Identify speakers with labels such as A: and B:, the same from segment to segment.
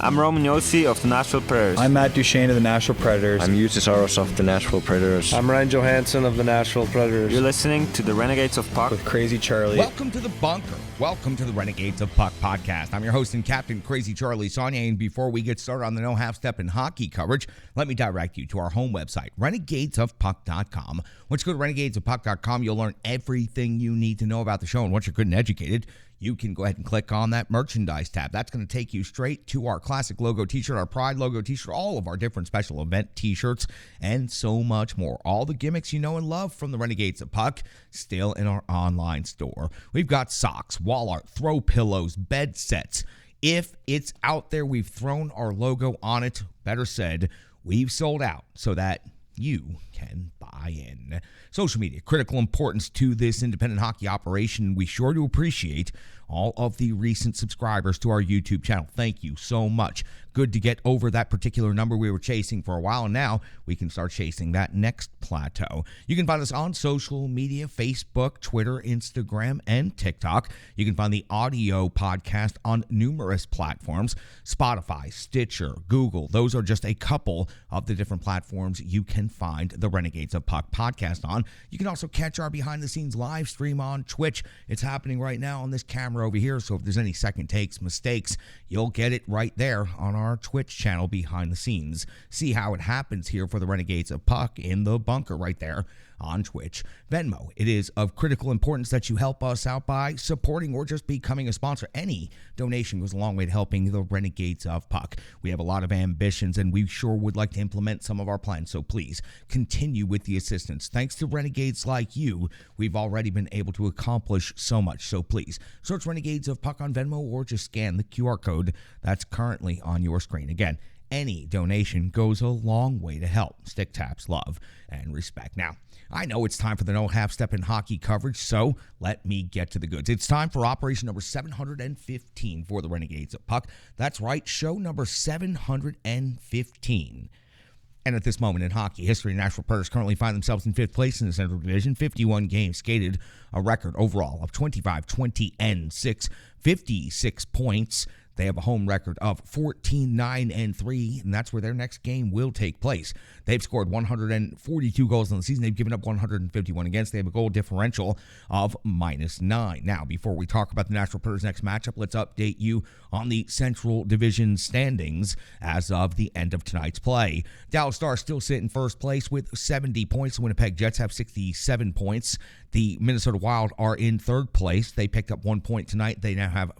A: I'm Roman Yossi of the Nashville Predators.
B: I'm Matt Duchesne of the Nashville Predators.
C: I'm Justus Aros of the Nashville Predators.
D: I'm Ryan Johansson of the Nashville Predators.
A: You're listening to the Renegades of Puck
B: with Crazy Charlie.
E: Welcome to the bunker. Welcome to the Renegades of Puck podcast. I'm your host and captain, Crazy Charlie Saunier, and before we get started on the no half step in hockey coverage, let me direct you to our home website, renegadesofpuck.com. Once you go to renegadesofpuck.com, you'll learn everything you need to know about the show, and once you're good and educated, you can go ahead and click on that merchandise tab. That's going to take you straight to our classic logo t-shirt, our Pride logo t-shirt, all of our different special event t-shirts, and so much more. All the gimmicks you know and love from the Renegades of Puck, still in our online store. We've got socks, wall art, throw pillows, bed sets. If it's out there, we've thrown our logo on it. Better said, we've sold out so that you can buy in. Social media, critical importance to this independent hockey operation. We sure do appreciate all of the recent subscribers to our YouTube channel. Thank you so much. Good to get over that particular number we were chasing for a while, and now we can start chasing that next plateau. You can find us on social media, Facebook, Twitter, Instagram, and TikTok. You can find the audio podcast on numerous platforms, Spotify, Stitcher, Google. Those are just a couple of the different platforms you can find the Renegades of Puck podcast on. You can also catch our behind-the-scenes live stream on Twitch. It's happening right now on this camera over here, so if there's any second takes, mistakes, you'll get it right there on our Twitch channel behind the scenes. See how it happens here for the Renegades of Puck in the bunker right there on Twitch. Venmo, it is of critical importance that you help us out by supporting or just becoming a sponsor. Any donation goes a long way to helping the Renegades of Puck. We have a lot of ambitions, and we sure would like to implement some of our plans, so please continue with the assistance. Thanks to renegades like you, we've already been able to accomplish so much, so please search Renegades of Puck on Venmo or just scan the QR code that's currently on your screen. Again, any donation goes a long way to help. Stick taps, love, and respect. Now, I know it's time for the no half step in hockey coverage, so let me get to the goods. It's time for operation number 715 for the Renegades of Puck. That's right, show number 715. And at this moment in hockey history, Nashville Predators currently find themselves in fifth place in the Central Division. 51 games skated, a record overall of 25-20-6, 56 points. They have a home record of 14-9-3, and that's where their next game will take place. They've scored 142 goals in the season. They've given up 151 against. They have a goal differential of -9. Now, before we talk about the Nashville Predators' next matchup, let's update you on the Central Division standings as of the end of tonight's play. Dallas Stars still sit in first place with 70 points. The Winnipeg Jets have 67 points. The Minnesota Wild are in third place. They picked up 1 point tonight. They now have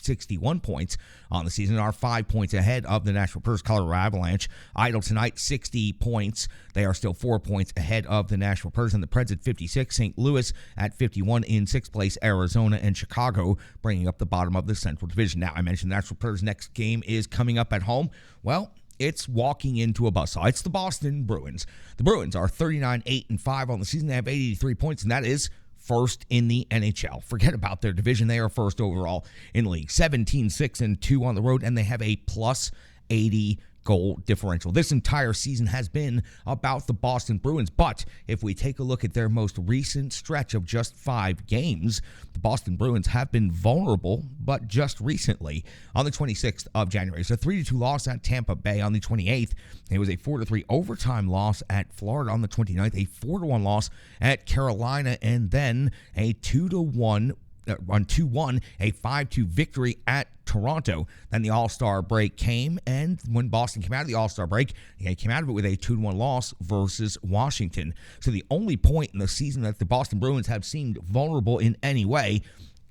E: 61 points on the season, are 5 points ahead of the Nashville Predators. Colorado Avalanche idle tonight, 60 points. They are still 4 points ahead of the Nashville Predators, and the Preds at 56, St. Louis at 51 in sixth place, Arizona and Chicago bringing up the bottom of the Central Division. Now, I mentioned the Nashville Predators' next game is coming up at home. Well, it's walking into a buzzsaw. It's the Boston Bruins. The Bruins are 39-8-5 on the season. They have 83 points, and that is first in the NHL. Forget about their division. They are first overall in the league. 17-6-2 on the road, and they have a plus 80 goal differential. This entire season has been about the Boston Bruins, but if we take a look at their most recent stretch of just 5 games, the Boston Bruins have been vulnerable, but just recently. On the 26th of January, it's a 3-2 loss at Tampa Bay. On the 28th, it was a 4-3 overtime loss at Florida. On the 29th, a 4-1 loss at Carolina, and then a 2-1 on 2-1, a 5-2 victory at Toronto. Then the All-Star break came, and when Boston came out of the All-Star break, they came out of it with a 2-1 loss versus Washington. So the only point in the season that the Boston Bruins have seemed vulnerable in any way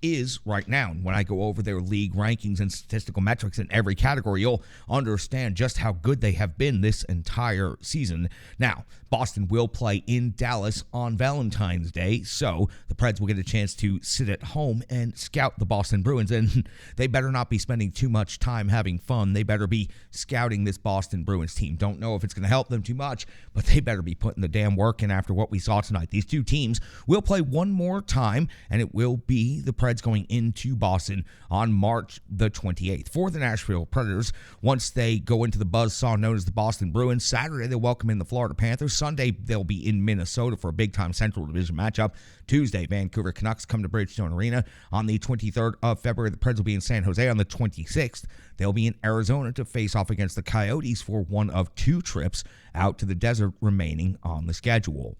E: is right now. When I go over their league rankings and statistical metrics in every category, you'll understand just how good they have been this entire season. Now, Boston will play in Dallas on Valentine's Day, so the Preds will get a chance to sit at home and scout the Boston Bruins, and they better not be spending too much time having fun. They better be scouting this Boston Bruins team. Don't know if it's going to help them too much, but they better be putting the damn work in after what we saw tonight. These two teams will play one more time, and it will be the Preds Preds going into Boston on March the 28th. For the Nashville Predators, once they go into the buzzsaw known as the Boston Bruins, Saturday they'll welcome in the Florida Panthers. Sunday they'll be in Minnesota for a big-time Central Division matchup. Tuesday, Vancouver Canucks come to Bridgestone Arena. On the 23rd of February, the Preds will be in San Jose. On the 26th, they'll be in Arizona to face off against the Coyotes for one of two trips out to the desert remaining on the schedule.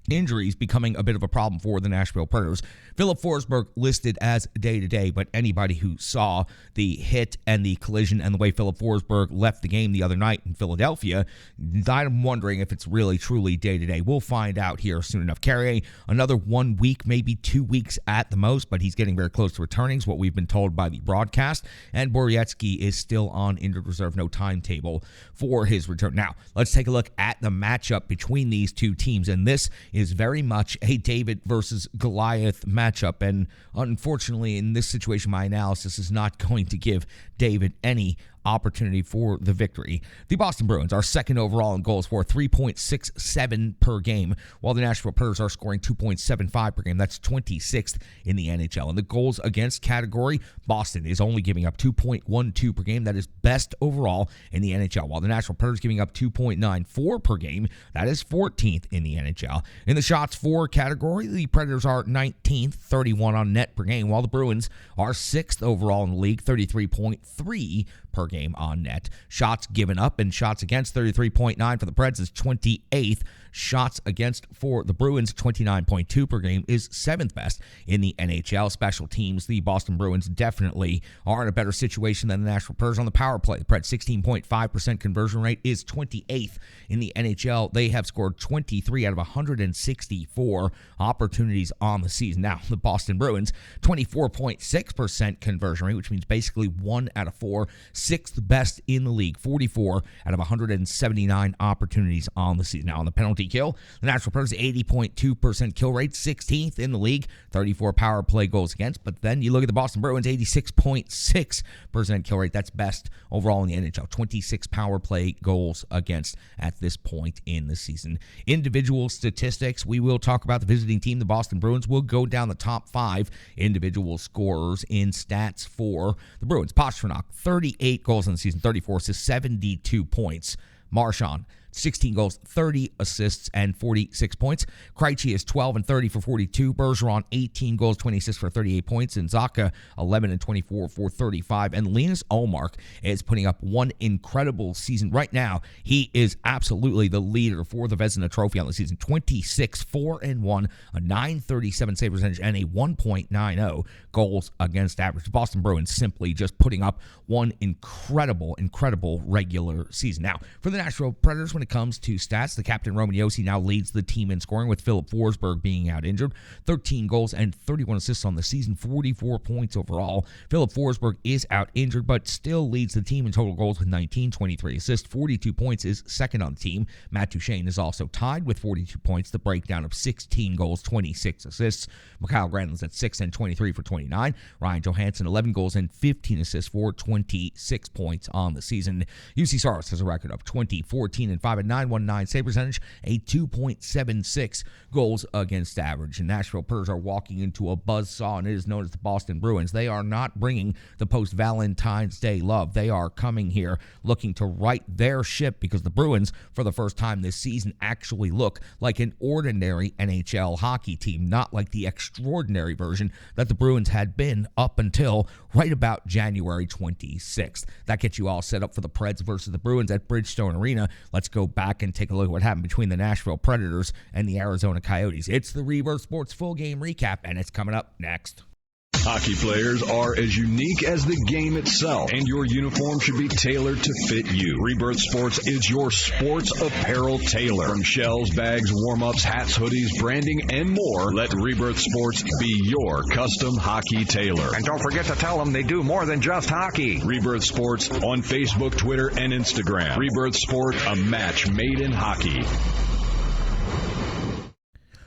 E: Injuries becoming a bit of a problem for the Nashville Predators. Philip Forsberg listed as day-to-day, but anybody who saw the hit and the collision and the way Philip Forsberg left the game the other night in Philadelphia, I'm wondering if it's really, truly day-to-day. We'll find out here soon enough. Carrier, another 1 week, maybe 2 weeks at the most, but he's getting very close to returning, is what we've been told by the broadcast. And Borowiecki is still on injured reserve, no timetable for his return. Now, let's take a look at the matchup between these two teams, and this is very much a David versus Goliath matchup, and unfortunately in this situation my analysis is not going to give David any opportunity for the victory. The Boston Bruins are second overall in goals for 3.67 per game, while the Nashville Predators are scoring 2.75 per game. That's 26th in the NHL. In the goals against category, Boston is only giving up 2.12 per game. That is best overall in the NHL, while the Nashville Predators giving up 2.94 per game. That is 14th in the NHL. In the shots for category, the Predators are 19th, 31 on net per game, while the Bruins are 6th overall in the league, 33.3 per game on net. Shots given up and shots against, 33.9 for the Preds is 28th. Shots against for the Bruins, 29.2 per game, is 7th best in the NHL. Special teams, the Boston Bruins definitely are in a better situation than the Nashville Predators on the power play. The Preds 16.5% conversion rate is 28th in the NHL. They have scored 23 out of 164 opportunities on the season. Now, the Boston Bruins, 24.6% conversion rate, which means basically 1 out of 4, 6th best in the league, 44 out of 179 opportunities on the season. Now, on the penalty kill, the Nashville Predators 80.2% kill rate, 16th in the league, 34 power play goals against. But then you look at the Boston Bruins, 86.6% kill rate. That's best overall in the NHL, 26 power play goals against at this point in the season. Individual statistics, we will talk about the visiting team, the Boston Bruins. Will go down the top 5 individual scorers in stats for the Bruins. Pastrnak, 38 goals in the season, 34 assists, 72 points. Marchand, 16 goals, 30 assists, and 46 points. Krejci is 12 and 30 for 42. Bergeron, 18 goals, 20 assists for 38 points. And Zacha, 11 and 24 for 35. And Linus Ullmark is putting up one incredible season. Right now, he is absolutely the leader for the Vezina Trophy on the season. 26, 4-1, a 937 save percentage, and a 1.90 goals against average. The Boston Bruins simply just putting up one incredible regular season. Now, for the Nashville Predators, when it comes to stats, the captain Roman Josi now leads the team in scoring, with Philip Forsberg being out injured. 13 goals and 31 assists on the season, 44 points overall. Philip Forsberg is out injured, but still leads the team in total goals with 19, 23 assists, 42 points, is second on the team. Matt Duchene is also tied with 42 points, the breakdown of 16 goals, 26 assists. Mikhail Granlund's at 6 and 23 for 29. Ryan Johansson, 11 goals and 15 assists for 26 points on the season. UC Saros has a record of 20, 14, and 5 at 919 save percentage, a 2.76 goals against average. And Nashville Predators are walking into a buzzsaw, and it is known as the Boston Bruins. They are not bringing the post-Valentine's Day love. They are coming here looking to right their ship, because the Bruins, for the first time this season, actually look like an ordinary NHL hockey team, not like the extraordinary version that the Bruins had been up until right about January 26th. That gets you all set up for the Preds versus the Bruins at Bridgestone Arena. Let's go back and take a look at what happened between the Nashville Predators and the Arizona Coyotes. It's the Rebirth Sports full game recap, and it's coming up next.
F: Hockey players are as unique as the game itself, and your uniform should be tailored to fit you. Rebirth Sports is your sports apparel tailor. From shells, bags, warm-ups, hats, hoodies, branding, and more, let Rebirth Sports be your custom hockey tailor.
G: And don't forget to tell them they do more than just hockey.
F: Rebirth Sports on Facebook, Twitter, and Instagram. Rebirth Sport, a match made in hockey.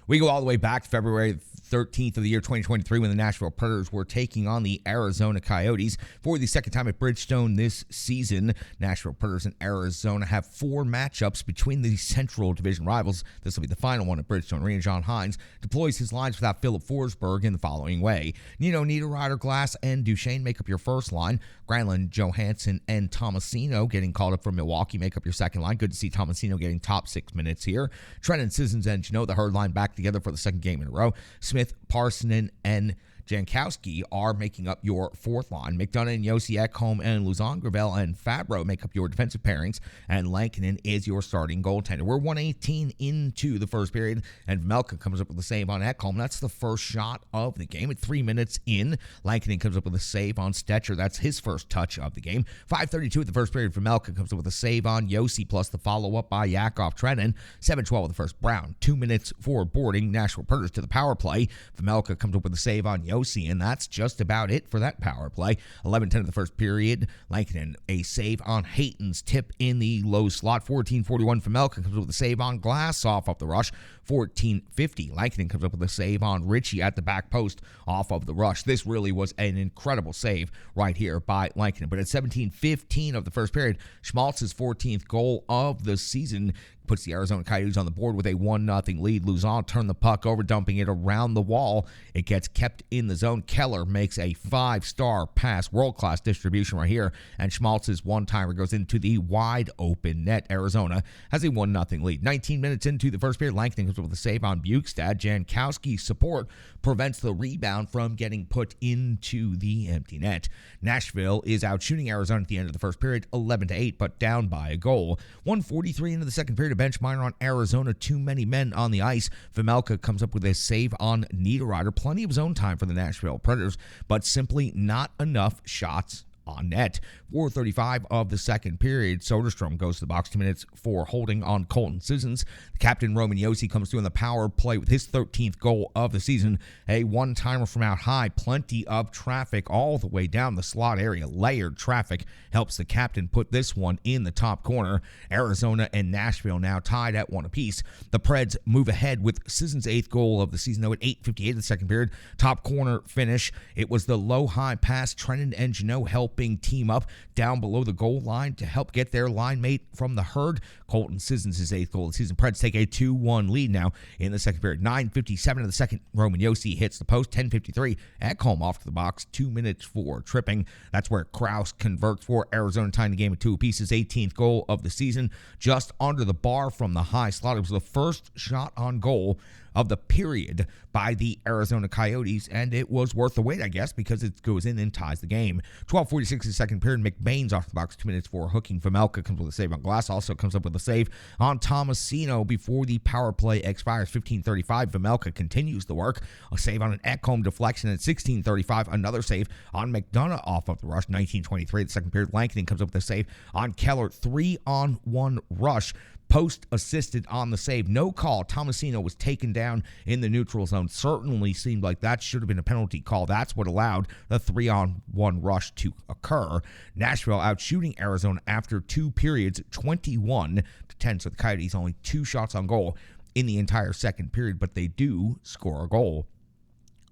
E: We go all the way back to February 13th of the year 2023 when the Nashville Predators were taking on the Arizona Coyotes for the second time at Bridgestone this season. Nashville Predators and Arizona have 4 matchups between the Central Division rivals. This will be the final one at Bridgestone Arena. John Hines deploys his lines without Philip Forsberg in the following way. Nino, Niederreiter, Glass, and Duchesne make up your first line. Granlund, Johansson, and Tomasino getting called up from Milwaukee make up your second line. Good to see Tomasino getting top 6 minutes here. Trenton, Sissons, and Jeannot, the herd line back together for the second game in a row. Smith, Parsonen, and Jankowski are making up your fourth line. McDonough and Yossi, Ekholm and Luzon, Gravel and Fabro make up your defensive pairings, and Lankinen is your starting goaltender. We're 1:18 into the first period, and Melka comes up with a save on Ekholm. That's the first shot of the game. At 3 minutes in, Lankinen comes up with a save on Stetcher. That's his first touch of the game. 5:32 at the first period, Melka comes up with a save on Yossi, plus the follow-up by Yakov Trenin. 7:12 at the first. Brown, 2 minutes for boarding Nashville Predators to the power play. Melka comes up with a save on Yossi, and that's just about it for that power play. 11:10 of the first period, Lankinen, a save on Hayton's tip in the low slot. 14:41 for Melka comes up with a save on Glass off the rush. 14:50, Lankinen comes up with a save on Ritchie at the back post off of the rush. This really was an incredible save right here by Lankinen. But at 17:15 of the first period, Schmaltz's 14th goal of the season puts the Arizona Coyotes on the board with a 1-0 lead. Luzon turned the puck over, dumping it around the wall. It gets kept in the zone. Keller makes a 5-star pass, world-class distribution right here, and Schmaltz's one-timer goes into the wide-open net. Arizona has a 1-0 lead. 19 minutes into the first period, Lankinen comes up with a save on Bukestad. Jankowski's support prevents the rebound from getting put into the empty net. Nashville is out shooting Arizona at the end of the first period, 11-8, but down by a goal. 1:43 into the second period, a bench minor on Arizona, too many men on the ice. Vejmelka comes up with a save on Niederreiter. Plenty of zone time for the Nashville Predators, but simply not enough shots on net. 4:35 of the second period, Soderstrom goes to the box, 2 minutes for holding on Colton Sissons. The captain, Roman Josi, comes through in the power play with his 13th goal of the season. A one-timer from out high, plenty of traffic all the way down the slot area. Layered traffic helps the captain put this one in the top corner. Arizona and Nashville now tied at 1 apiece. The Preds move ahead with Sissons' 8th goal of the season, though, at 8:58 of the second period. Top corner finish. It was the low-high pass. Trenton and Jeannot helping team up down below the goal line to help get their line mate from the herd. Colton Sissons' 8th goal of the season. Preds take a 2-1 lead now in the second period. 9:57 of the second, Roman Josi hits the post. 10:53, Ekholm off to the box. 2 minutes for tripping. That's where Krause converts for Arizona, tying the game at 2 apiece. His 18th goal of the season, just under the bar from the high slot. It was the first shot on goal of the period by the Arizona Coyotes, and it was worth the wait, I guess, because it goes in and ties the game. 12:46 in the second period, McBain's off the box, 2 minutes for hooking. Vejmelka comes with a save on Glass, also comes up with a save on Tomasino before the power play expires. 15:35, Vejmelka continues the work, a save on an Ekholm deflection at 16:35, another save on McDonough off of the rush. 19:23, the second period, Lankinen comes up with a save on Keller, 3-on-1 rush. Post assisted on the save. No call. Tomasino was taken down in the neutral zone. Certainly seemed like that should have been a penalty call. That's what allowed the 3-on-1 rush to occur. Nashville out shooting Arizona after 2 periods, 21-10. So the Coyotes only 2 shots on goal in the entire second period, but they do score a goal.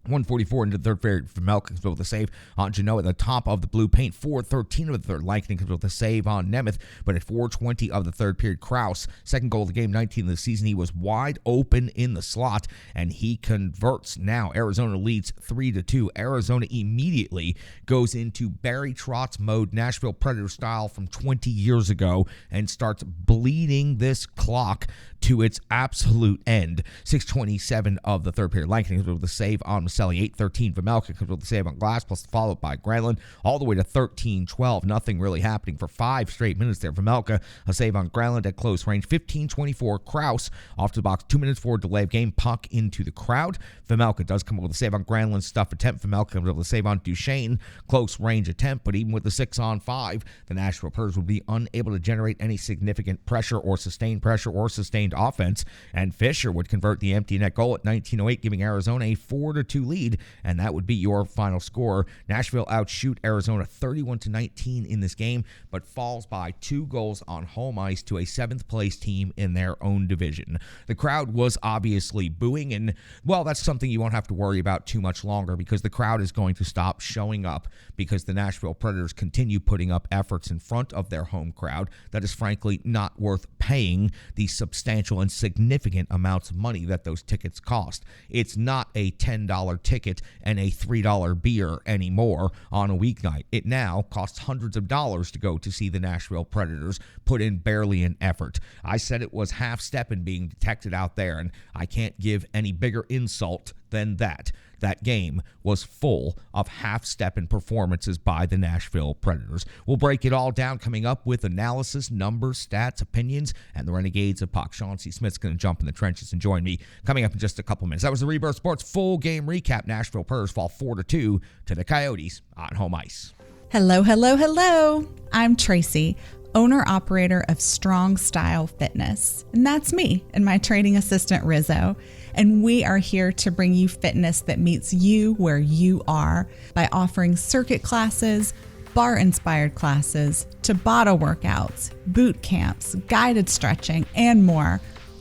E: 1:44 into the third period, Vejmelka comes with a save on Jeannot at the top of the blue paint. 4:13 of the third, Lankinen comes with a save on Nemeth, but at 4:20 of the third period, Krause, second goal of the game, 19th of the season, he was wide open in the slot, and he converts. Now Arizona leads 3-2. Arizona immediately goes into Barry Trotz mode, Nashville Predator style from 20 years ago, and starts bleeding this clock to its absolute end. 6:27 of the third period, Lankinen comes with a save on Maselli. 8:13, Vejmelka comes with the save on Glass, plus the follow-up by Granlund, all the way to 13-12. Nothing really happening for 5 straight minutes there. Vejmelka, a save on Granlund at close range. 15:24, Krause off to the box. 2 minutes for delay of game, puck into the crowd. Vejmelka does come up with a save on Granlund's stuff attempt. Vejmelka comes up with a save on Duchesne, close range attempt, but even with the 6-on-5, the Nashville Predators would be unable to generate any significant pressure or sustained combined offense, and Fisher would convert the empty net goal at 19:08, giving Arizona a 4-2 lead, and that would be your final score. Nashville outshoot Arizona 31-19 in this game, but falls by 2 goals on home ice to a 7th-place team in their own division. The crowd was obviously booing, and, well, that's something you won't have to worry about too much longer because the crowd is going to stop showing up because the Nashville Predators continue putting up efforts in front of their home crowd that is frankly not worth paying the substantial and significant amounts of money that those tickets cost. It's not a $10 ticket and a $3 beer anymore on a weeknight. It now costs hundreds of dollars to go to see the Nashville Predators put in barely an effort. I said it was half-stepping being detected out there, and I can't give any bigger insult than that. That game was full of half-stepping performances by the Nashville Predators. We'll break it all down coming up with analysis, numbers, stats, opinions, and the Renegades of Puck. Sean C. Smith's going to jump in the trenches and join me coming up in just a couple minutes. That was the Rebirth Sports full game recap. Nashville Predators fall 4-2 to the Coyotes on home ice.
H: Hello, hello, hello. I'm Tracy, owner-operator of Strong Style Fitness. And that's me and my training assistant, Rizzo. And we are here to bring you fitness that meets you where you are by offering circuit classes, bar-inspired classes, Tabata workouts, boot camps, guided stretching, and more,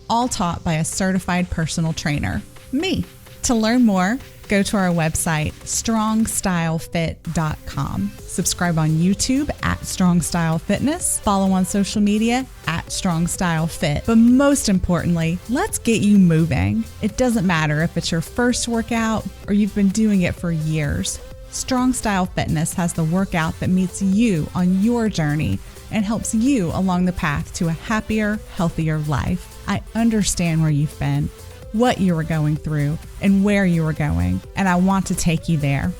H: all taught by a certified personal trainer, me. To learn more, go to our website, strongstylefit.com. Subscribe on YouTube at Strong Style Fitness. Follow on social media at Strong Style Fit. But most importantly, let's get you moving. It doesn't matter if it's your first workout or you've been doing it for years. Strong Style Fitness has the workout that meets you on your journey and helps you along the path to a happier, healthier life. I understand where you've been, what you were going through, and where you were going, and I want to take you there.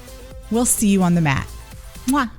H: We'll see you on the mat. Mwah.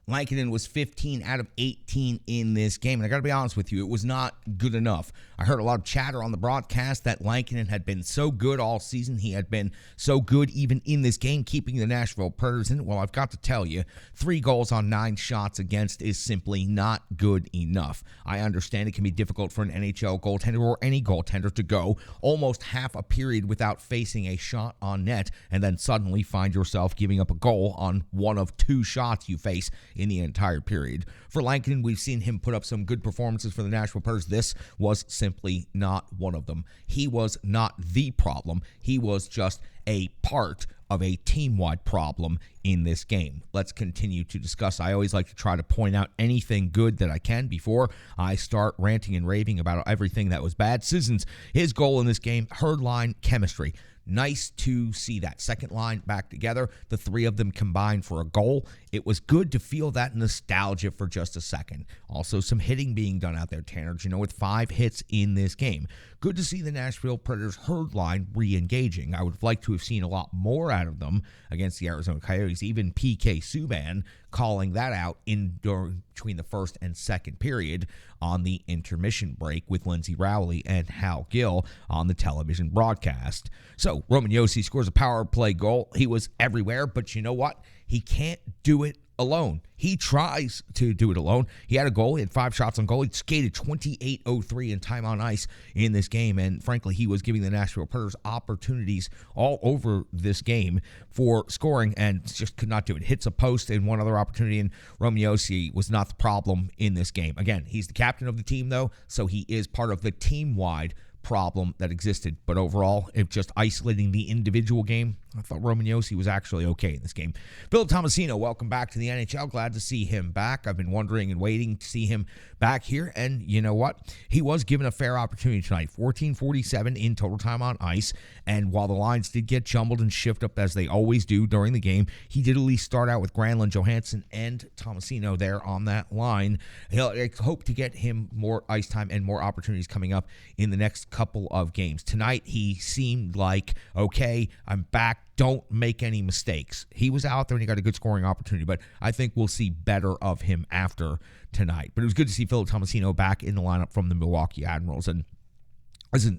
E: Lankinen was 15 out of 18 in this game, and I got to be honest with you, it was not good enough. I heard a lot of chatter on the broadcast that Lankinen had been so good all season. He had been so good even in this game, keeping the Nashville Predators in. Well, I've got to tell you, 3 goals on 9 shots against is simply not good enough. I understand it can be difficult for an NHL goaltender or any goaltender to go almost half a period without facing a shot on net and then suddenly find yourself giving up a goal on one of 2 shots you face in the entire period. For Lankinen, we've seen him put up some good performances for the Nashville Predators. This was simply not one of them. He was not the problem. He was just a part of a team-wide problem in this game. Let's continue to discuss. I always like to try to point out anything good that I can before I start ranting and raving about everything that was bad. Sissons, his goal in this game, herd line chemistry. Nice to see that second line back together, the 3 of them combined for a goal. It was good to feel that nostalgia for just a second. Also, some hitting being done out there, Tanner, with 5 hits in this game. Good to see the Nashville Predators herd line re-engaging. I would have liked to have seen a lot more out of them against the Arizona Coyotes. Even PK Subban calling that out between the first and second period on the intermission break with Lindsey Rowley and Hal Gill on the television broadcast. So Roman Josi scores a power play goal. He was everywhere, but you know what? He can't do it alone. He tries to do it alone. He had a goal. He had 5 shots on goal. He skated 28:03 in time on ice in this game, and frankly, he was giving the Nashville Predators opportunities all over this game for scoring and just could not do it. Hits a post and one other opportunity, and Roman Josi was not the problem in this game. Again, he's the captain of the team, though, so he is part of the team-wide problem that existed. But overall, if just isolating the individual game, I thought Roman Josi was actually okay in this game. Phil Tomasino, welcome back to the NHL. Glad to see him back. I've been wondering and waiting to see him back here, and you know what? He was given a fair opportunity tonight. 14:47 in total time on ice, and while the lines did get jumbled and shift up as they always do during the game, he did at least start out with Granlund, Johansson, and Tomasino there on that line. I hope to get him more ice time and more opportunities coming up in the next couple of games. Tonight, he seemed like, okay, I'm back. Don't make any mistakes. He was out there and he got a good scoring opportunity, but I think we'll see better of him after tonight. But it was good to see Phil Tomasino back in the lineup from the Milwaukee Admirals, and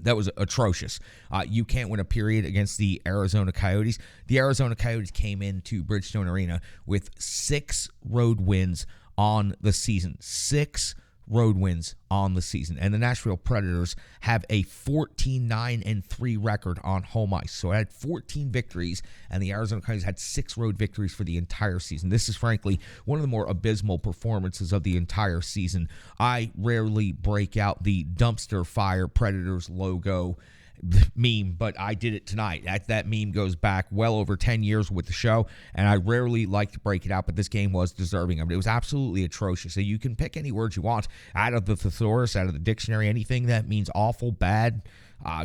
E: that was atrocious. You can't win a period against the Arizona Coyotes. The Arizona Coyotes came into Bridgestone Arena with 6 road wins on the season. 6 road wins on the season, and the Nashville Predators have a 14-9-3 record on home ice. So it had 14 victories, and the Arizona Coyotes had 6 road victories for the entire season. This is frankly one of the more abysmal performances of the entire season. I rarely break out the dumpster fire Predators logo meme, but I did it tonight. That meme goes back well over 10 years with the show, and I rarely like to break it out, but this game was deserving of it. It was absolutely atrocious. So you can pick any words you want out of the thesaurus, out of the dictionary, anything that means awful, bad,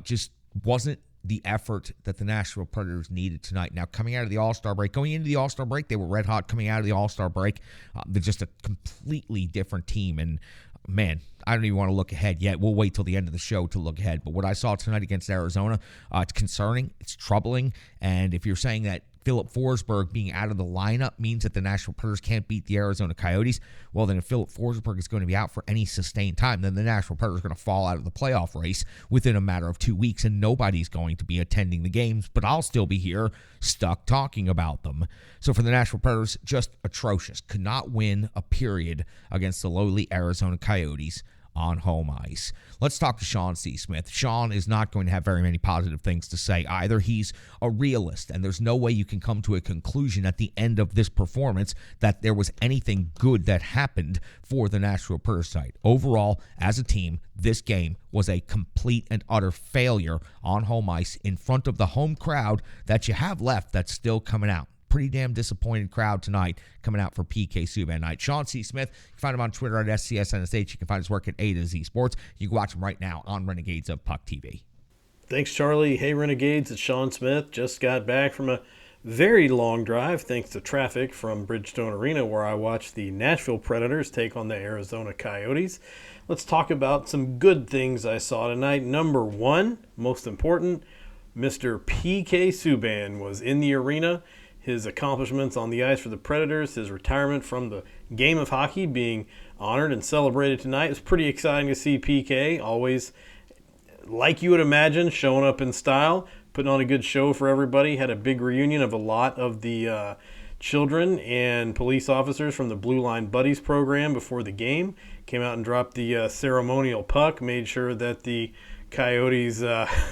E: just wasn't the effort that the Nashville Predators needed tonight. Now, coming out of the All-Star break, going into the All-Star break, they were red hot. Coming out of the All-Star break, they're just a completely different team, and man, I don't even want to look ahead yet. We'll wait till the end of the show to look ahead. But what I saw tonight against Arizona, it's concerning. It's troubling. And if you're saying that Philip Forsberg being out of the lineup means that the Nashville Predators can't beat the Arizona Coyotes, well, then if Philip Forsberg is going to be out for any sustained time, then the Nashville Predators are going to fall out of the playoff race within a matter of 2 weeks, and nobody's going to be attending the games, but I'll still be here stuck talking about them. So for the Nashville Predators, just atrocious. Could not win a period against the lowly Arizona Coyotes on home ice. Let's talk to Sean C. Smith. Sean is not going to have very many positive things to say either. He's a realist, and there's no way you can come to a conclusion at the end of this performance that there was anything good that happened for the Nashville Predators side. Overall, as a team, this game was a complete and utter failure on home ice in front of the home crowd that you have left that's still coming out. Pretty damn disappointed crowd tonight coming out for PK Subban night. Sean C. Smith, you can find him on Twitter at SCSNSH. You can find his work at A to Z Sports. You can watch him right now on Renegades of Puck TV.
I: Thanks, Charlie. Hey, Renegades, it's Sean Smith. Just got back from a very long drive thanks to traffic from Bridgestone Arena, where I watched the Nashville Predators take on the Arizona Coyotes. Let's talk about some good things I saw tonight. Number one, most important, Mr. PK Subban was in the arena. His accomplishments on the ice for the Predators, his retirement from the game of hockey being honored and celebrated tonight. It was pretty exciting to see PK, always, like you would imagine, showing up in style, putting on a good show for everybody. Had a big reunion of a lot of the children and police officers from the Blue Line Buddies program before the game. Came out and dropped the ceremonial puck, made sure that the Coyotes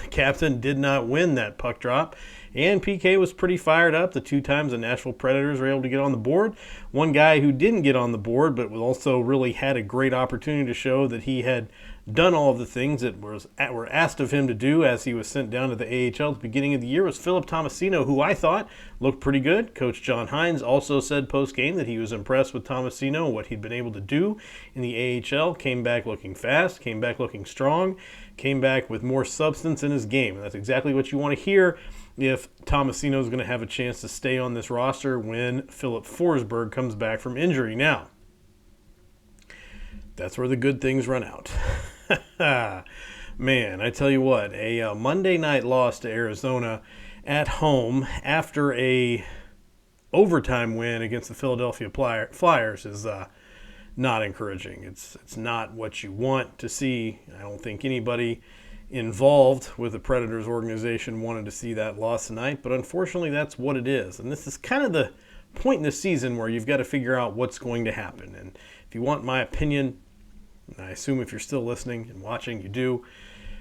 I: captain did not win that puck drop. And PK was pretty fired up the 2 times the Nashville Predators were able to get on the board. One guy who didn't get on the board but also really had a great opportunity to show that he had done all of the things that were asked of him to do as he was sent down to the AHL at the beginning of the year was Philip Tomasino, who I thought looked pretty good. Coach John Hines also said post-game that he was impressed with Tomasino and what he'd been able to do in the AHL. Came back looking fast, came back looking strong, came back with more substance in his game. And that's exactly what you want to hear if Tomasino is going to have a chance to stay on this roster when Philip Forsberg comes back from injury. Now, that's where the good things run out. Man, I tell you what, a Monday night loss to Arizona at home after a overtime win against the Philadelphia Flyers is not encouraging. It's not what you want to see. I don't think anybody involved with the Predators organization wanted to see that loss tonight, but unfortunately that's what it is. And this is kind of the point in the season where you've got to figure out what's going to happen. And if you want my opinion, and I assume if you're still listening and watching, you do,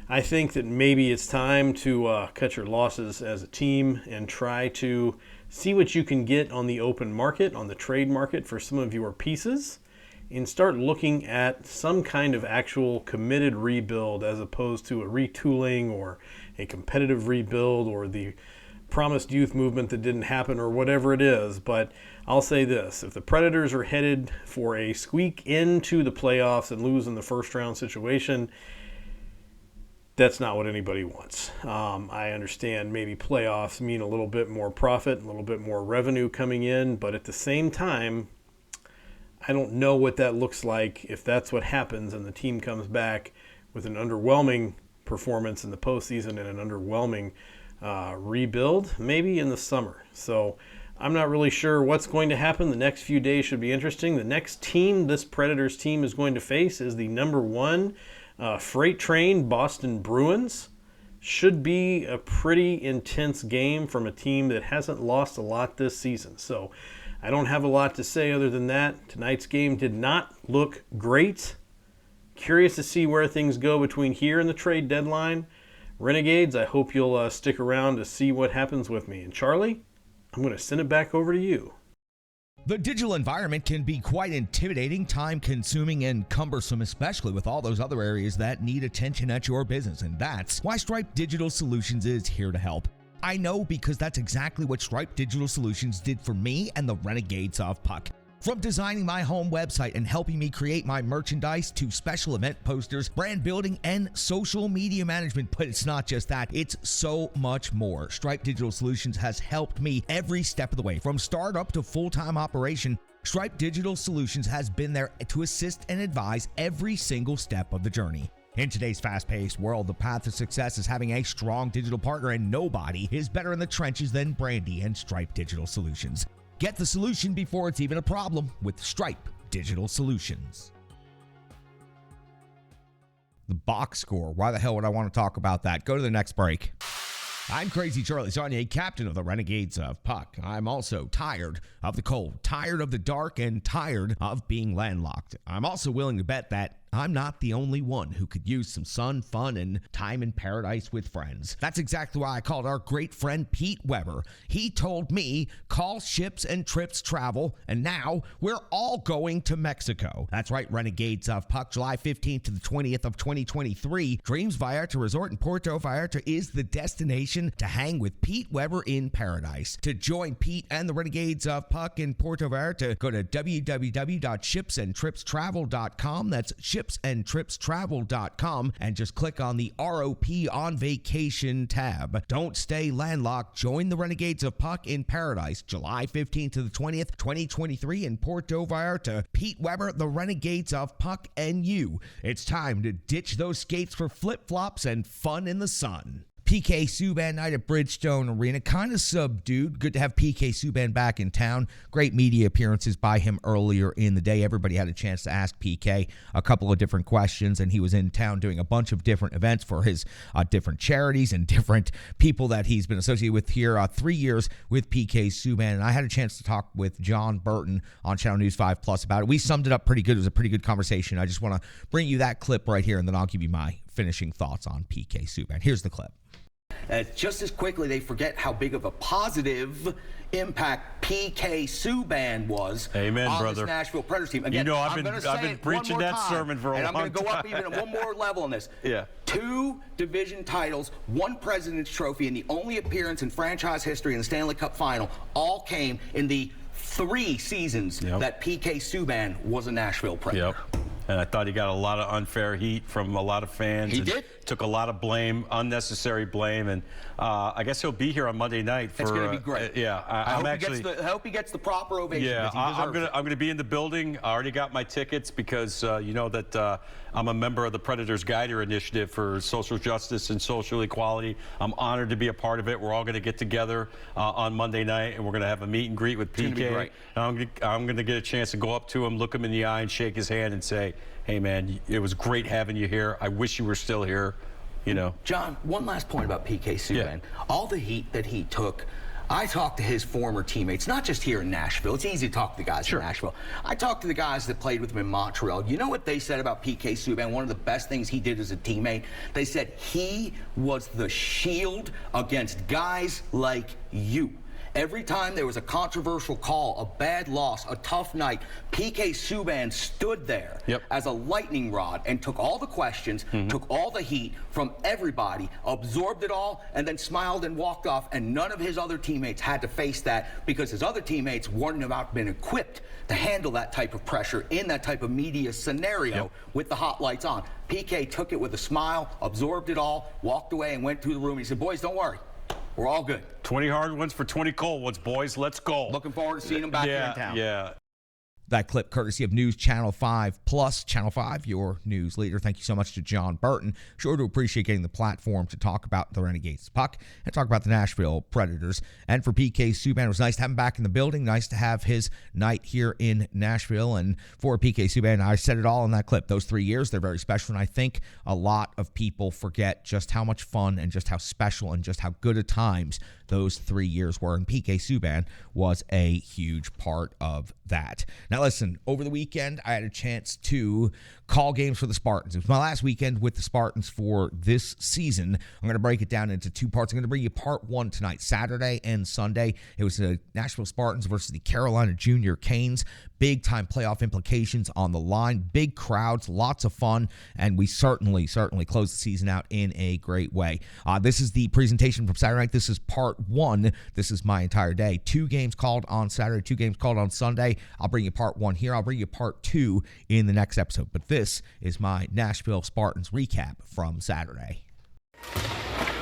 I: I think that maybe it's time to cut your losses as a team and try to see what you can get on the open market, on the trade market for some of your pieces, and start looking at some kind of actual committed rebuild as opposed to a retooling or a competitive rebuild or the promised youth movement that didn't happen or whatever it is. But I'll say this, if the Predators are headed for a squeak into the playoffs and lose in the first round situation, that's not what anybody wants. I understand maybe playoffs mean a little bit more profit, a little bit more revenue coming in, but at the same time, I don't know what that looks like if that's what happens and the team comes back with an underwhelming performance in the postseason and an underwhelming rebuild, maybe in the summer. So I'm not really sure what's going to happen. The next few days should be interesting. The next team this Predators team is going to face is the number 1 freight train Boston Bruins. Should be a pretty intense game from a team that hasn't lost a lot this season. So I don't have a lot to say other than that. Tonight's game did not look great. Curious to see where things go between here and the trade deadline. Renegades, I hope you'll stick around to see what happens with me. And Charlie, I'm going to send it back over to you.
E: The digital environment can be quite intimidating, time-consuming, and cumbersome, especially with all those other areas that need attention at your business. And that's why Stripe Digital Solutions is here to help. I know because that's exactly what Stripe Digital Solutions did for me and the Renegades of Puck. From designing my home website and helping me create my merchandise to special event posters, brand building, and social media management. But it's not just that, it's so much more. Stripe Digital Solutions has helped me every step of the way. From startup to full-time operation, Stripe Digital Solutions has been there to assist and advise every single step of the journey. In today's fast-paced world, the path to success is having a strong digital partner, and nobody is better in the trenches than Brandy and Stripe Digital Solutions. Get the solution before it's even a problem with Stripe Digital Solutions. The box score. Why the hell would I want to talk about that? Go to the next break. I'm Crazy Charlie Saunier, captain of the Renegades of Puck. I'm also tired of the cold, tired of the dark, and tired of being landlocked. I'm also willing to bet that I'm not the only one who could use some sun, fun, and time in paradise with friends. That's exactly why I called our great friend Pete Weber. He told me, call Ships and Trips Travel, and now we're all going to Mexico. That's right, Renegades of Puck, July 15th to the 20th of 2023. Dreams Vallarta Resort in Puerto Vallarta is the destination to hang with Pete Weber in paradise. To join Pete and the Renegades of Puck in Puerto Vallarta, go to www.shipsandtripstravel.com. That's shipsandtripstravel.com, and just click on the ROP on vacation tab. Don't stay landlocked. Join the Renegades of Puck in paradise, July 15th to the 20th, 2023 in Puerto Vallarta. Pete Weber, the Renegades of Puck, and you. It's time to ditch those skates for flip-flops and fun in the sun. PK Subban night at Bridgestone Arena, kind of subdued. Good to have PK Subban back in town. Great media appearances by him earlier in the day. Everybody had a chance to ask PK a couple of different questions, and he was in town doing a bunch of different events for his different charities and different people that he's been associated with here. 3 years with PK Subban, and I had a chance to talk with John Burton on Channel News 5 Plus about it. We summed it up pretty good. It was a pretty good conversation. I just want to bring you that clip right here, and then I'll give you my finishing thoughts on PK Subban. Here's the clip.
J: Just as quickly, they forget how big of a positive impact PK Subban was on
K: brother.
J: this Nashville Predators team. Again,
K: you know, I've been preaching that sermon for a long time.
J: And I'm going to go up even one more level on this.
K: Yeah.
J: 2 division titles, 1 President's Trophy, and the only appearance in franchise history in the Stanley Cup Final all came in the 3 seasons that PK Subban was a Nashville Predator.
K: Yep. And I thought he got a lot of unfair heat from a lot of fans.
J: He did.
K: Took a lot of blame, unnecessary blame, and I guess he'll be here on Monday night.
J: It's going to be great.
K: I
J: hope he gets the proper ovation.
K: Yeah, I'm gonna be in the building. I already got my tickets because you know that I'm a member of the Predators Guider Initiative for social justice and social equality. I'm honored to be a part of it. We're all going to get together on Monday night, and we're going to have a meet and greet with PK.
J: It's gonna be great.
K: And I'm going to get a chance to go up to him, look him in the eye, and shake his hand and say, hey, man, it was great having you here. I wish you were still here, you know.
J: John, one last point about PK Subban.
K: Yeah.
J: All the heat that he took, I talked to his former teammates, not just here in Nashville. It's easy to talk to the guys in Nashville. I talked to the guys that played with him in Montreal. You know what they said about PK Subban? One of the best things he did as a teammate? They said he was the shield against guys like you. Every time there was a controversial call, a bad loss, a tough night, PK Subban stood there as a lightning rod and took all the questions, took all the heat from everybody, absorbed it all, and then smiled and walked off. And none of his other teammates had to face that because his other teammates weren't been equipped to handle that type of pressure in that type of media scenario with the hot lights on. PK took it with a smile, absorbed it all, walked away, and went to the room. He said, boys, don't worry. We're all good.
K: 20 hard ones for 20 cold ones, boys. Let's go.
J: Looking forward to seeing him back here in town.
K: Yeah.
E: That clip courtesy of News Channel 5 Plus, Channel 5, your news leader. Thank you so much to John Burton. Sure to appreciate getting the platform to talk about the Renegades Puck and talk about the Nashville Predators. And for PK Subban, it was nice to have him back in the building. Nice to have his night here in Nashville. And for PK Subban, I said it all in that clip. Those 3 years, they're very special. And I think a lot of people forget just how much fun and just how special and just how good at times those 3 years were. And PK Subban was a huge part of that. Now listen, over the weekend, I had a chance to call games for the Spartans. It was my last weekend with the Spartans for this season. I'm going to break it down into two parts. I'm going to bring you part one tonight, Saturday and Sunday. It was the Nashville Spartans versus the Carolina Junior Canes. Big-time playoff implications on the line, big crowds, lots of fun, and we certainly closed the season out in a great way. This is the presentation from Saturday night. This is part one. This is my entire day. 2 games called on Saturday, 2 games called on Sunday. I'll bring you part one here. I'll bring you part 2 in the next episode, but this is my Nashville Spartans recap from Saturday.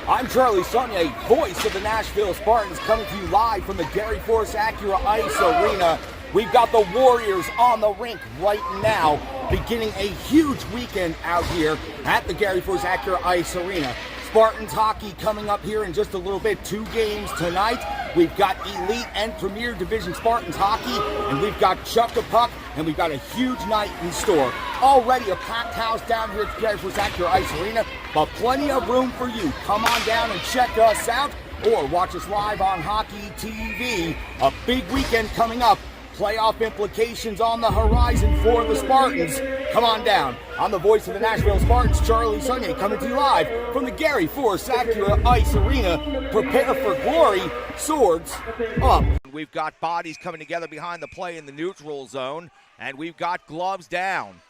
J: I'm Charlie Saunier, voice of the Nashville Spartans, coming to you live from the Gary Force Acura Ice Arena. We've got the Warriors on the rink right now, beginning a huge weekend out here at the Gary Force Acura Ice Arena. Spartans hockey coming up here in just a little bit. 2 games tonight. We've got Elite and Premier Division Spartans hockey, and we've got Chuck a Puck, and we've got a huge night in store. Already a packed house down here at the Gary Force Acura Ice Arena, but plenty of room for you. Come on down and check us out, or watch us live on Hockey TV. A big weekend coming up. Playoff implications on the horizon for the Spartans. Come on down. I'm the voice of the Nashville Spartans, Charlie Saunier, coming to you live from the Gary Force Acura Ice Arena. Prepare for glory. Swords up.
L: We've got bodies coming together behind the play in the neutral zone, and we've got gloves down.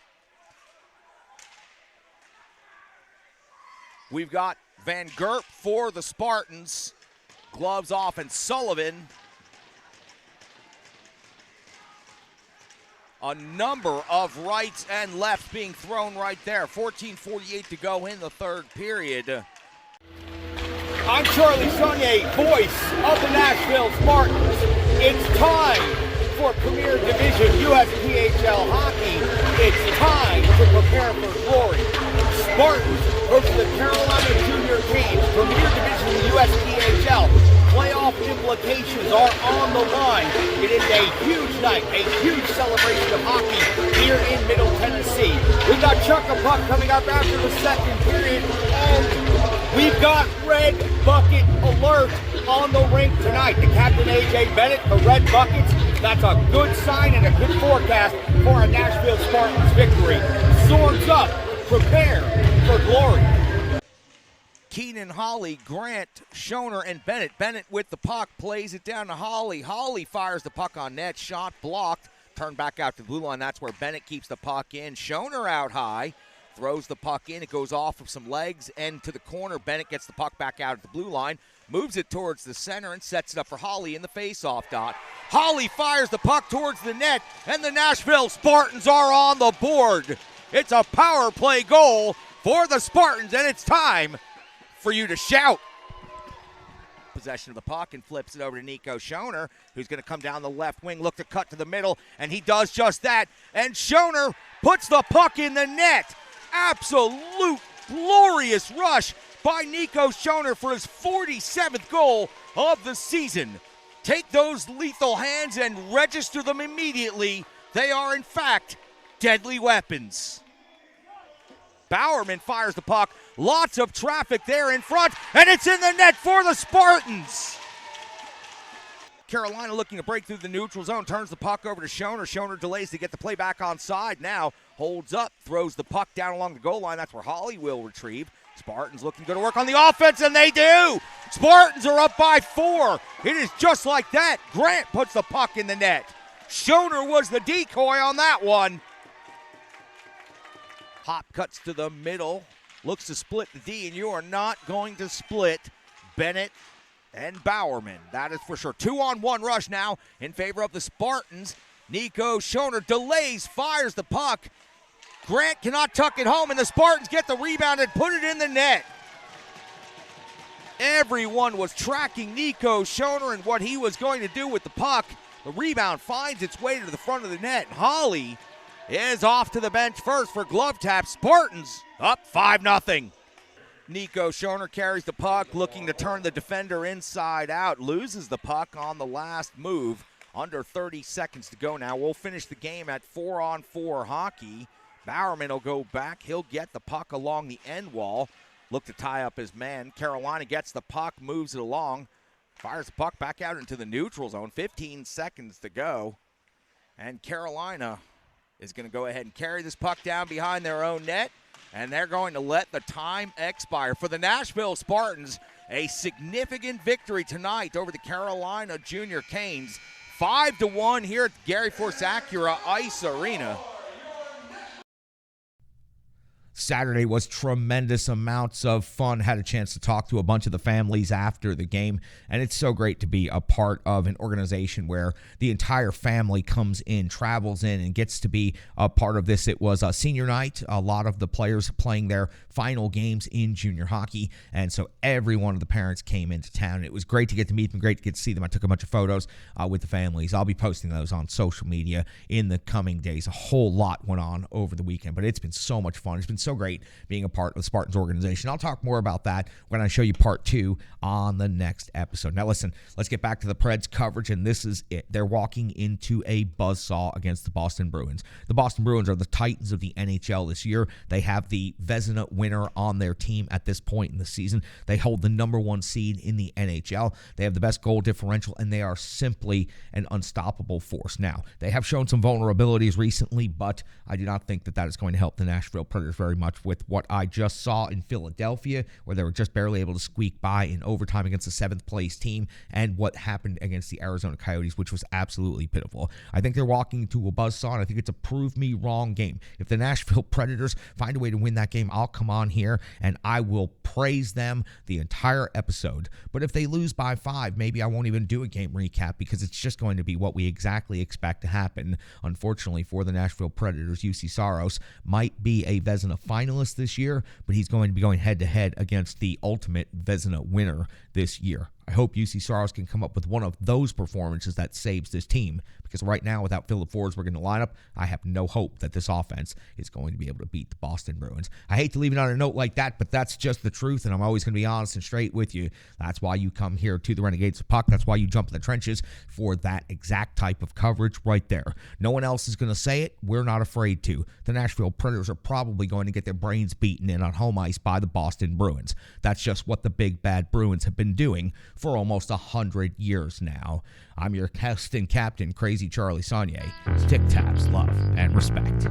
L: We've got Van Gurp for the Spartans. Gloves off, and Sullivan. A number of rights and lefts being thrown right there. 14:48 to go in the third period.
J: I'm Charlie Saunier, voice of the Nashville Spartans. It's time for Premier Division USPHL hockey. It's time to prepare for glory. Spartans versus the Carolina Junior Canes. Premier Division USPHL. Playoff implications are on the line. It is a huge night, a huge celebration of hockey here in Middle Tennessee. We've got Chuck a Puck coming up after the second period, and we've got Red Bucket Alert on the rink tonight. The captain, A.J. Bennett, the Red Buckets. That's a good sign and a good forecast for a Nashville Spartans victory. Swords up, prepare for glory.
L: Keenan, Holly, Grant, Schoner, and Bennett. Bennett with the puck, plays it down to Holly. Holly fires the puck on net, shot blocked, turned back out to the blue line. That's where Bennett keeps the puck in. Schoner out high, throws the puck in. It goes off of some legs and to the corner. Bennett gets the puck back out at the blue line, moves it towards the center, and sets it up for Holly in the face-off dot. Holly fires the puck towards the net, and the Nashville Spartans are on the board. It's a power play goal for the Spartans, and it's time for you to shout. Possession of the puck and flips it over to Nico Schoner, who's going to come down the left wing, look to cut to the middle, and he does just that. And Schoner puts the puck in the net. Absolute glorious rush by Nico Schoner for his 47th goal of the season. Take those lethal hands and register them immediately. They are, in fact, deadly weapons. Bowerman fires the puck. Lots of traffic there in front, and it's in the net for the Spartans. Carolina looking to break through the neutral zone, turns the puck over to Schoner. Schoner delays to get the play back onside. Now holds up, throws the puck down along the goal line. That's where Holly will retrieve. Spartans looking to go to work on the offense, and they do. Spartans are up by 4. It is just like that. Grant puts the puck in the net. Schoner was the decoy on that one. Hop cuts to the middle, looks to split the D, and you are not going to split Bennett and Bowerman. That is for sure. 2-on-1 rush now in favor of the Spartans. Nico Schoner delays, fires the puck. Grant cannot tuck it home, and the Spartans get the rebound and put it in the net. Everyone was tracking Nico Schoner and what he was going to do with the puck. The rebound finds its way to the front of the net. Holly is off to the bench first for glove tap. Spartans up 5-0. Nico Schoner carries the puck, looking to turn the defender inside out. Loses the puck on the last move. Under 30 seconds to go now. We'll finish the game at 4-on-4 hockey. Bowerman will go back. He'll get the puck along the end wall. Look to tie up his man. Carolina gets the puck, moves it along. Fires the puck back out into the neutral zone. 15 seconds to go. And Carolina is going to go ahead and carry this puck down behind their own net, and they're going to let the time expire. For the Nashville Spartans, a significant victory tonight over the Carolina Junior Canes. 5-1 here at Gary Force Acura Ice Arena.
E: Saturday was tremendous amounts of fun. Had a chance to talk to a bunch of the families after the game, and it's so great to be a part of an organization where the entire family comes in, travels in, and gets to be a part of this. It was a senior night, a lot of the players playing their final games in junior hockey, and so every one of the parents came into town. It was great to get to meet them, great to get to see them. I took a bunch of photos with the families. I'll be posting those on social media in the coming days. A whole lot went on over the weekend, but it's been so much fun. It's been so great being a part of the Spartans organization. I'll talk more about that when I show you part 2 on the next episode. Now listen, let's get back to the Preds coverage, and this is it. They're walking into a buzzsaw against the Boston Bruins. The Boston Bruins are the Titans of the NHL this year. They have the Vezina winner on their team at this point in the season. They hold the number 1 seed in the NHL. They have the best goal differential, and they are simply an unstoppable force. Now, they have shown some vulnerabilities recently, but I do not think that that is going to help the Nashville Predators very much with what I just saw in Philadelphia, where they were just barely able to squeak by in overtime against the 7th place team, and what happened against the Arizona Coyotes, which was absolutely pitiful. I think they're walking into a buzzsaw, and I think it's a prove me wrong game. If the Nashville Predators find a way to win that game, I'll come on here and I will praise them the entire episode. But if they lose by 5, maybe I won't even do a game recap, because it's just going to be what we exactly expect to happen. Unfortunately for the Nashville Predators, UC Saros might be a Vezina finalist this year, but he's going to be going head-to-head against the ultimate Vezina winner this year. I hope UC Saros can come up with one of those performances that saves this team, because right now, without Philip Forsberg in the lineup, I have no hope that this offense is going to be able to beat the Boston Bruins. I hate to leave it on a note like that, but that's just the truth, and I'm always going to be honest and straight with you. That's why you come here to the Renegades of Puck. That's why you jump in the trenches for that exact type of coverage right there. No one else is going to say it. We're not afraid to. The Nashville Predators are probably going to get their brains beaten in on home ice by the Boston Bruins. That's just what the big bad Bruins have been doing for almost 100 years now. I'm your host and captain, Crazy Charlie Saunier. Stick taps, love, and respect.